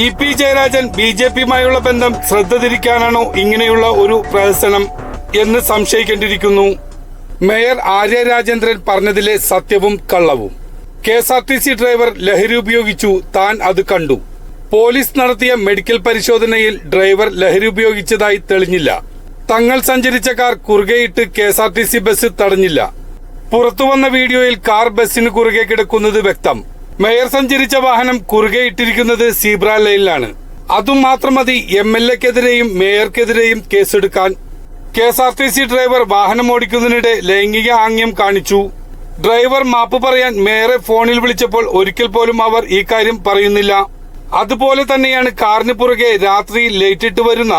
EP. Jayarajan ബി.ജെ.പിയുമായുള്ള ബന്ധം ശ്രദ്ധ തിരിക്കാനാണോ ഇങ്ങനെയുള്ള ഒരു പ്രഹസനം എന്ന് സംശയിക്കേണ്ടിയിരിക്കുന്നു. മേയർ ആര്യ രാജേന്ദ്രൻ പറഞ്ഞതിലെ സത്യവും കള്ളവും. കെ.എസ്.ആർ.ടി.സി ഡ്രൈവർ ലഹരി ഉപയോഗിച്ചു, താൻ അത് കണ്ടു. പോലീസ് നടത്തിയ മെഡിക്കൽ പരിശോധനയിൽ ഡ്രൈവർ ലഹരി ഉപയോഗിച്ചതായി തെളിഞ്ഞില്ല. തങ്ങൾ സഞ്ചരിച്ച കാർ കുറുകെയിട്ട് കെ.എസ്.ആർ.ടി.സി ബസ് തടഞ്ഞില്ല. പുറത്തുവന്ന വീഡിയോയിൽ കാർ ബസ്സിന് കുറുകെ കിടക്കുന്നത് വ്യക്തം. മേയർ സഞ്ചരിച്ച വാഹനം കുറുകെ ഇട്ടിരിക്കുന്നത് സീബ്ര ലൈനിലാണ്. അതും മാത്രം മതി എം.എൽ.എക്കെതിരെയും മേയർക്കെതിരെയും കേസെടുക്കാൻ. കെ.എസ്.ആർ.ടി.സി ഡ്രൈവർ വാഹനം ഓടിക്കുന്നതിനിടെ ലൈംഗിക ആംഗ്യം കാണിച്ചു. ഡ്രൈവർ മാപ്പ് പറയാൻ മേയറെ ഫോണിൽ വിളിച്ചപ്പോൾ ഒരിക്കൽ പോലും അവർ ഈ കാര്യം പറയുന്നില്ല. അതുപോലെ തന്നെയാണ് കാറിന് പുറകെ രാത്രി ലൈറ്റിട്ട് വരുന്ന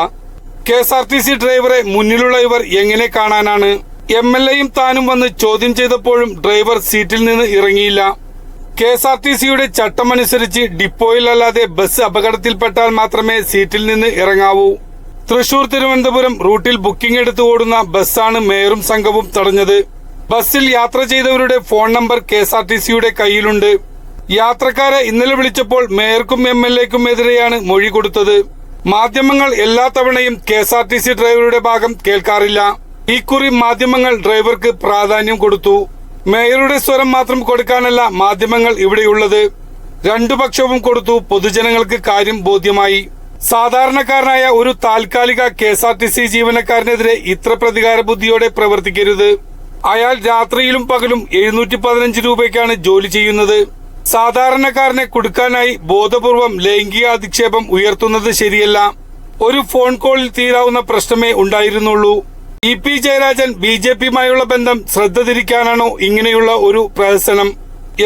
കെ.എസ്.ആർ.ടി.സി ഡ്രൈവറെ മുന്നിലുള്ള ഇവർ എങ്ങനെ കാണാനാണ്? എം.എൽ.എയും താനും വന്ന് ചോദ്യം ചെയ്തപ്പോഴും ഡ്രൈവർ സീറ്റിൽ നിന്ന് ഇറങ്ങിയില്ല. കെ.എസ്.ആർ.ടി.സിയുടെ ചട്ടമനുസരിച്ച് ഡിപ്പോയിൽ അല്ലാതെ ബസ് അപകടത്തിൽപ്പെട്ടാൽ മാത്രമേ സീറ്റിൽ നിന്ന് ഇറങ്ങാവൂ. തൃശൂർ തിരുവനന്തപുരം റൂട്ടിൽ ബുക്കിംഗ് എടുത്ത് ഓടുന്ന ബസ്സാണ് മേയറും സംഘവും തടഞ്ഞത്. ബസ്സിൽ യാത്ര ചെയ്തവരുടെ ഫോൺ നമ്പർ കെ.എസ്.ആർ.ടി.സിയുടെ കയ്യിലുണ്ട്. യാത്രക്കാരെ ഇന്നലെ വിളിച്ചപ്പോൾ മേയർക്കും എം.എൽ.എക്കും എതിരെയാണ് മൊഴി കൊടുത്തത്. മാധ്യമങ്ങൾ എല്ലാ തവണയും കെ.എസ്.ആർ.ടി.സി ഡ്രൈവറുടെ ഭാഗം കേൾക്കാറില്ല. ഇക്കുറി മാധ്യമങ്ങൾ ഡ്രൈവർക്ക് പ്രാധാന്യം കൊടുത്തു. മേയറുടെ സ്വരം മാത്രം കൊടുക്കാനല്ല മാധ്യമങ്ങൾ ഇവിടെയുള്ളത്. രണ്ടു പക്ഷവും കൊടുത്തു. പൊതുജനങ്ങൾക്ക് കാര്യം ബോധ്യമായി. സാധാരണക്കാരനായ ഒരു താൽക്കാലിക കെ.എസ്.ആർ.ടി.സി ജീവനക്കാരനെതിരെ ഇത്ര പ്രതികാര ബുദ്ധിയോടെ പ്രവർത്തിക്കരുത്. അയാൾ രാത്രിയിലും പകലും 715 രൂപയ്ക്കാണ് ജോലി ചെയ്യുന്നത്. സാധാരണക്കാരനെ കുടുക്കാനായി ബോധപൂർവം ലൈംഗിക അധിക്ഷേപം ഉയർത്തുന്നത് ശരിയല്ല. ഒരു ഫോൺ കോളിൽ തീരാവുന്ന പ്രശ്നമേ ഉണ്ടായിരുന്നുള്ളൂ. ഇ.പി. ജയരാജൻ ബി.ജെ.പിയുമായുള്ള ബന്ധം ശ്രദ്ധ തിരിക്കാനാണോ ഇങ്ങനെയുള്ള ഒരു പ്രഹസനം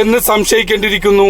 എന്ന് സംശയിക്കേണ്ടിയിരിക്കുന്നു.